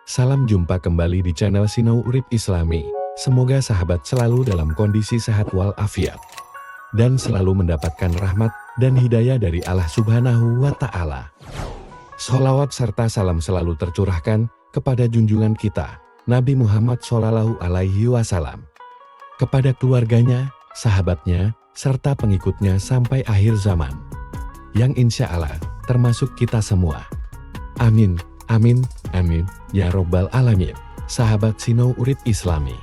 Salam jumpa kembali di channel Sinau Urip Islami. Semoga sahabat selalu dalam kondisi sehat walafiat dan selalu mendapatkan rahmat dan hidayah dari Allah Subhanahu wa Ta'ala. Sholawat serta salam selalu tercurahkan kepada junjungan kita, Nabi Muhammad Shallallahu Alaihi Wasallam, kepada keluarganya, sahabatnya, serta pengikutnya sampai akhir zaman, yang insya Allah termasuk kita semua. Amin, amin, amin, ya Robbal Alamin. Sahabat Sinau Urip Islami,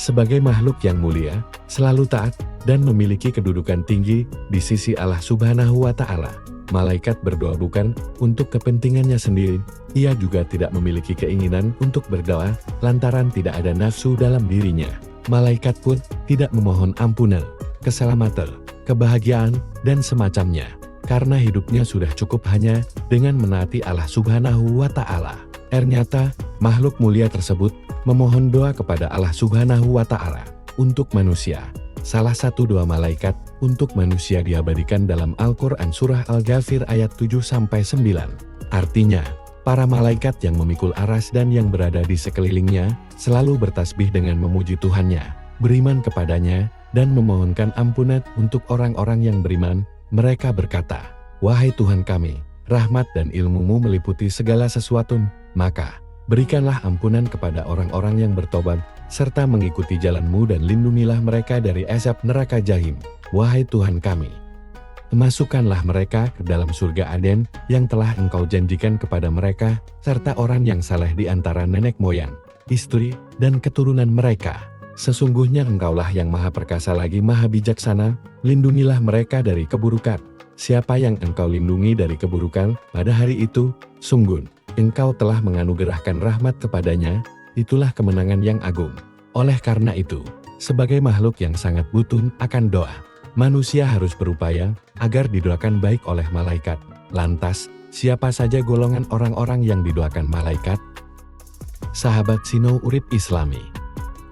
sebagai makhluk yang mulia, selalu taat, dan memiliki kedudukan tinggi di sisi Allah Subhanahu wa Ta'ala, malaikat berdoa bukan untuk kepentingannya sendiri. Ia juga tidak memiliki keinginan untuk berdoa lantaran tidak ada nafsu dalam dirinya. Malaikat pun tidak memohon ampunan, keselamatan, kebahagiaan, dan semacamnya, karena hidupnya sudah cukup hanya dengan menaati Allah Subhanahu wa Ta'ala. Ternyata, makhluk mulia tersebut memohon doa kepada Allah Subhanahu wa Ta'ala untuk manusia. Salah satu doa malaikat untuk manusia diabadikan dalam Al-Quran Surah Al-Ghafir ayat 7-9. Artinya, para malaikat yang memikul aras dan yang berada di sekelilingnya selalu bertasbih dengan memuji Tuhannya, beriman kepadanya, dan memohonkan ampunan untuk orang-orang yang beriman. Mereka berkata, "Wahai Tuhan kami, rahmat dan ilmu-Mu meliputi segala sesuatu, maka berikanlah ampunan kepada orang-orang yang bertobat, serta mengikuti jalan-Mu dan lindungilah mereka dari azab neraka Jahim. Wahai Tuhan kami, masukkanlah mereka ke dalam surga Aden yang telah Engkau janjikan kepada mereka, serta orang yang saleh di antara nenek moyang, istri, dan keturunan mereka. Sesungguhnya Engkaulah yang maha perkasa lagi maha bijaksana, lindungilah mereka dari keburukan. Siapa yang Engkau lindungi dari keburukan pada hari itu, sungguh Engkau telah menganugerahkan rahmat kepadanya, itulah kemenangan yang agung." Oleh karena itu, sebagai makhluk yang sangat butuh akan doa, manusia harus berupaya agar didoakan baik oleh malaikat. Lantas, siapa saja golongan orang-orang yang didoakan malaikat? Sahabat Sinau Urip Islami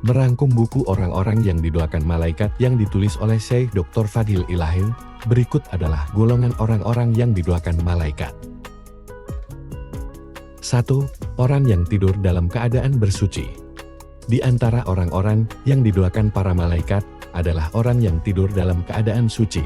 merangkum buku orang-orang yang didoakan malaikat yang ditulis oleh Syekh Dr. Fadil Ilahil. Berikut adalah golongan orang-orang yang didoakan malaikat. 1. Orang yang tidur dalam keadaan bersuci. Di antara orang-orang yang didoakan para malaikat adalah orang yang tidur dalam keadaan suci.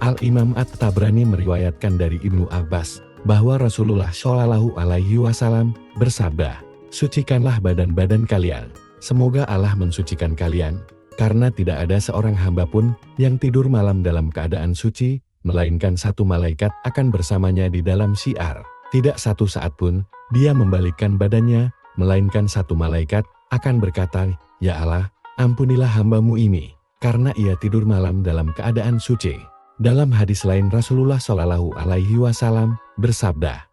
Al-Imam At-Tabrani meriwayatkan dari Ibnu Abbas bahwa Rasulullah Shallallahu Alaihi Wasallam bersabda, "Sucikanlah badan-badan kalian. Semoga Allah mensucikan kalian, karena tidak ada seorang hamba pun yang tidur malam dalam keadaan suci, melainkan satu malaikat akan bersamanya di dalam syiar. Tidak satu saat pun dia membalikkan badannya, melainkan satu malaikat akan berkata, 'Ya Allah, ampunilah hamba-Mu ini, karena ia tidur malam dalam keadaan suci.'" Dalam hadis lain Rasulullah Shallallahu Alaihi Wasallam bersabda,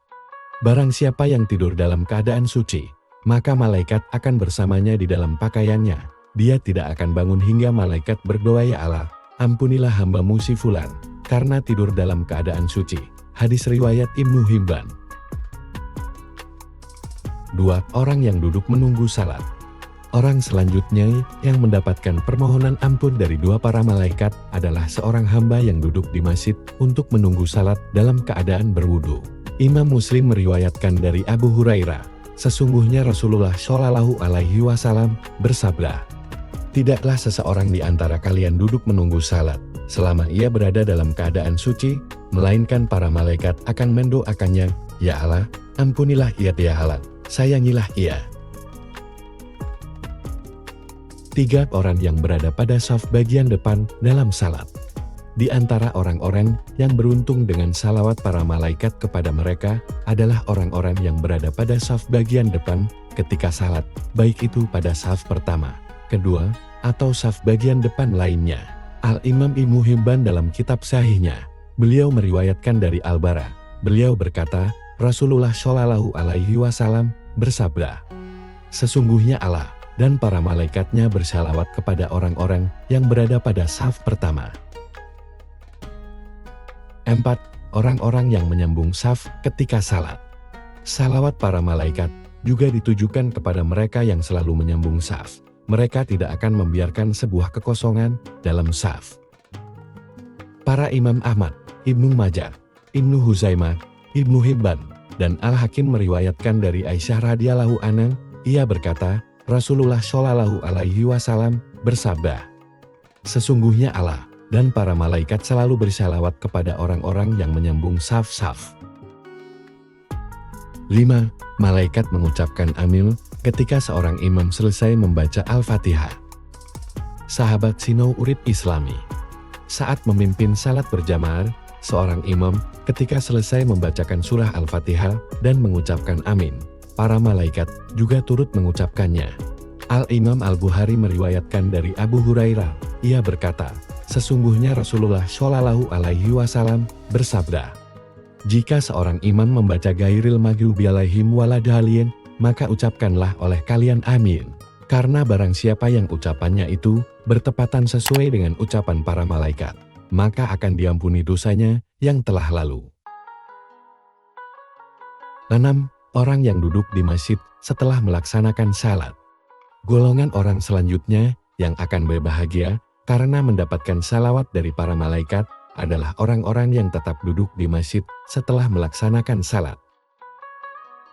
"Barang siapa yang tidur dalam keadaan suci, maka malaikat akan bersamanya di dalam pakaiannya. Dia tidak akan bangun hingga malaikat berdoa, 'Ya Allah, ampunilah hamba-Mu si fulan, karena tidur dalam keadaan suci.'" Hadis riwayat Ibnu Hibban. 2. Orang yang duduk menunggu salat. Orang selanjutnya yang mendapatkan permohonan ampun dari dua para malaikat adalah seorang hamba yang duduk di masjid untuk menunggu salat dalam keadaan berwudu. Imam Muslim meriwayatkan dari Abu Hurairah, sesungguhnya Rasulullah Shallallahu Alaihi Wasallam bersabda, "Tidaklah seseorang di antara kalian duduk menunggu salat selama ia berada dalam keadaan suci, melainkan para malaikat akan mendoakannya, 'Ya Allah, ampunilah ia, ya Allah, sayangilah ia.'" 3. Orang yang berada pada saf bagian depan dalam salat. Di antara orang-orang yang beruntung dengan salawat para malaikat kepada mereka adalah orang-orang yang berada pada saf bagian depan ketika salat, baik itu pada saf pertama, kedua, atau saf bagian depan lainnya. Al-Imam Ibnu Hibban dalam kitab sahihnya, beliau meriwayatkan dari Al-Bara, beliau berkata, Rasulullah Shallallahu Alaihi Wasallam bersabda, "Sesungguhnya Allah dan para malaikatnya bersalawat kepada orang-orang yang berada pada saf pertama." 4. Orang-orang yang menyambung saf ketika salat. Salawat para malaikat juga ditujukan kepada mereka yang selalu menyambung saf. Mereka tidak akan membiarkan sebuah kekosongan dalam saf. Para Imam Ahmad, Ibnu Majah, Ibnu Huzaimah, Ibnu Hibban, dan Al-Hakim meriwayatkan dari Aisyah radhiyallahu anha, ia berkata, Rasulullah shallallahu alaihi wasallam bersabda, sesungguhnya Allah dan para malaikat selalu bersalawat kepada orang-orang yang menyambung saf-saf. 5. Malaikat mengucapkan amin ketika seorang imam selesai membaca Al-Fatihah. Sahabat Sinau Urip Islami. Saat memimpin salat berjamaah, seorang imam ketika selesai membacakan surah Al-Fatihah dan mengucapkan amin, para malaikat juga turut mengucapkannya. Al-Imam Al-Bukhari meriwayatkan dari Abu Hurairah, ia berkata, sesungguhnya Rasulullah shallallahu alaihi wasallam bersabda, jika seorang imam membaca gairil maghdubi alaihim waladhdallin, maka ucapkanlah oleh kalian amin. Karena barang siapa yang ucapannya itu bertepatan sesuai dengan ucapan para malaikat, maka akan diampuni dosanya yang telah lalu. 6. Orang yang duduk di masjid setelah melaksanakan salat. Golongan orang selanjutnya yang akan berbahagia karena mendapatkan salawat dari para malaikat adalah orang-orang yang tetap duduk di masjid setelah melaksanakan salat.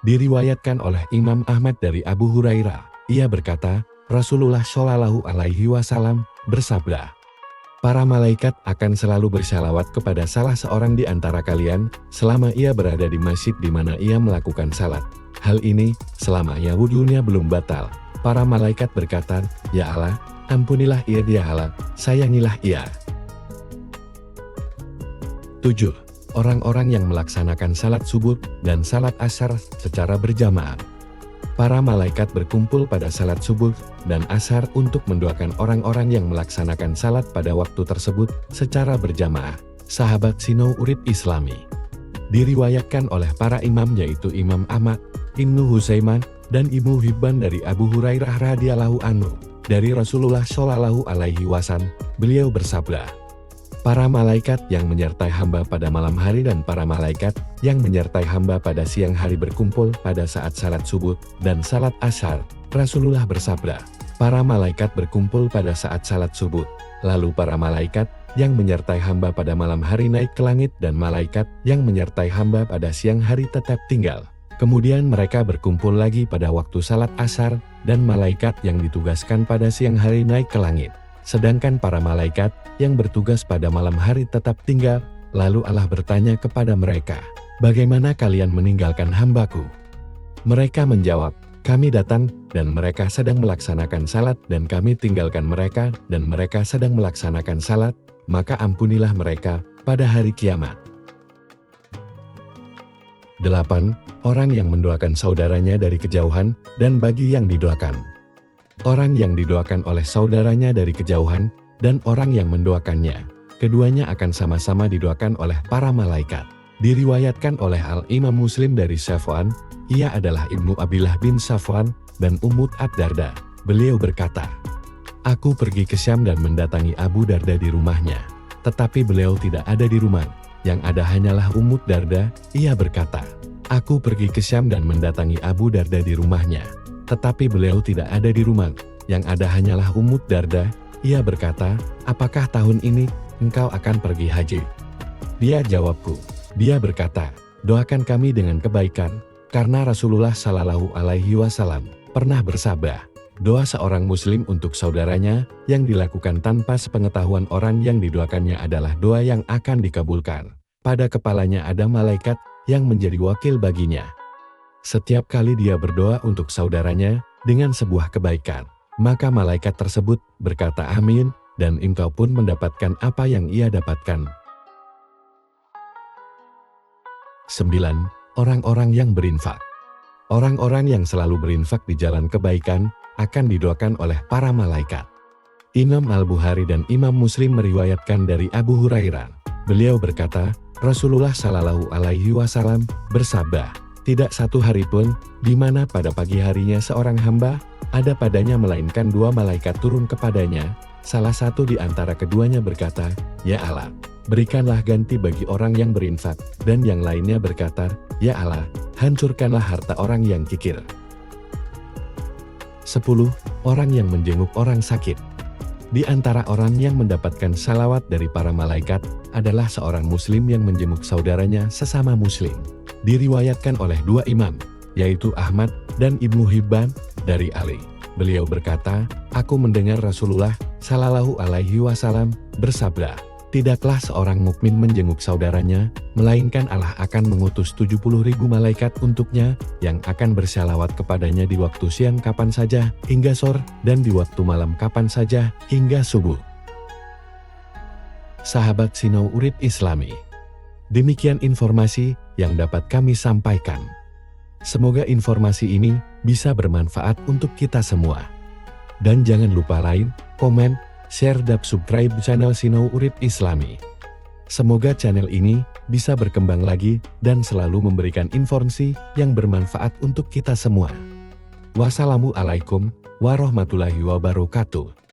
Diriwayatkan oleh Imam Ahmad dari Abu Hurairah, ia berkata, Rasulullah shallallahu alaihi wasallam bersabda, para malaikat akan selalu bersalawat kepada salah seorang di antara kalian selama ia berada di masjid di mana ia melakukan salat. Hal ini selama ia wudunya belum batal. Para malaikat berkata, ya Allah, ampunilah ia, ya Allah, sayangilah ia. 7. Orang-orang yang melaksanakan salat subuh dan salat asar secara berjamaah. Para malaikat berkumpul pada salat subuh dan asar untuk mendoakan orang-orang yang melaksanakan salat pada waktu tersebut secara berjamaah. Sahabat Sinau Urip Islami. Diriwayatkan oleh para imam yaitu Imam Ahmad, Ibnu Hutsaiman, dan Ibnu Hibban dari Abu Hurairah radhiyallahu anhu. Dari Rasulullah shallallahu alaihi wasallam, beliau bersabda, para malaikat yang menyertai hamba pada malam hari dan para malaikat yang menyertai hamba pada siang hari berkumpul pada saat salat subuh dan salat asar. Rasulullah bersabda, para malaikat berkumpul pada saat salat subuh, lalu para malaikat yang menyertai hamba pada malam hari naik ke langit dan malaikat yang menyertai hamba pada siang hari tetap tinggal. Kemudian mereka berkumpul lagi pada waktu salat asar dan malaikat yang ditugaskan pada siang hari naik ke langit. Sedangkan para malaikat yang bertugas pada malam hari tetap tinggal, lalu Allah bertanya kepada mereka, bagaimana kalian meninggalkan hambaku? Mereka menjawab, kami datang dan mereka sedang melaksanakan salat dan kami tinggalkan mereka dan mereka sedang melaksanakan salat, maka ampunilah mereka pada hari kiamat. 8. Orang yang mendoakan saudaranya dari kejauhan dan bagi yang didoakan. Orang yang didoakan oleh saudaranya dari kejauhan, dan orang yang mendoakannya, keduanya akan sama-sama didoakan oleh para malaikat. Diriwayatkan oleh Al-Imam Muslim dari Safwan, ia adalah Ibnu Abillah bin Safwan, dan Ummu Ad-Darda. Beliau berkata, aku pergi ke Syam dan mendatangi Abu Darda di rumahnya, tetapi beliau tidak ada di rumah, yang ada hanyalah Ummu Darda. Ia berkata, aku pergi ke Syam dan mendatangi Abu Darda di rumahnya, tetapi beliau tidak ada di rumah, yang ada hanyalah Ummu Darda. Ia berkata, apakah tahun ini engkau akan pergi haji? Dia jawabku, dia berkata, doakan kami dengan kebaikan, karena Rasulullah Shallallahu alaihi wasallam pernah bersabda, doa seorang muslim untuk saudaranya yang dilakukan tanpa sepengetahuan orang yang didoakannya adalah doa yang akan dikabulkan. Pada kepalanya ada malaikat yang menjadi wakil baginya. Setiap kali dia berdoa untuk saudaranya dengan sebuah kebaikan, maka malaikat tersebut berkata amin, dan engkau pun mendapatkan apa yang ia dapatkan. 9. Orang-orang yang berinfak. Orang-orang yang selalu berinfak di jalan kebaikan akan didoakan oleh para malaikat. Imam Al-Bukhari dan Imam Muslim meriwayatkan dari Abu Hurairah. Beliau berkata, Rasulullah Shallallahu alaihi wasallam bersabda, tidak satu hari pun di mana pada pagi harinya seorang hamba ada padanya melainkan dua malaikat turun kepadanya. Salah satu di antara keduanya berkata, ya Allah, berikanlah ganti bagi orang yang berinfak, dan yang lainnya berkata, ya Allah, hancurkanlah harta orang yang kikir. 10. Orang yang menjenguk orang sakit. Di antara orang yang mendapatkan salawat dari para malaikat adalah seorang muslim yang menjenguk saudaranya sesama muslim. Diriwayatkan oleh dua imam, yaitu Ahmad dan Ibnu Hibban, dari Ali. Beliau berkata, aku mendengar Rasulullah Shallallahu Alaihi Wasallam bersabda, tidaklah seorang mukmin menjenguk saudaranya, melainkan Allah akan mengutus 70.000 malaikat untuknya, yang akan bersalawat kepadanya di waktu siang kapan saja, hingga sore, dan di waktu malam kapan saja, hingga subuh. Sahabat Sinau Urip Islami, demikian informasi yang dapat kami sampaikan. Semoga informasi ini bisa bermanfaat untuk kita semua. Dan jangan lupa like, komen, share dan subscribe channel Sinau Urip Islami. Semoga channel ini bisa berkembang lagi dan selalu memberikan informasi yang bermanfaat untuk kita semua. Wassalamualaikum warahmatullahi wabarakatuh.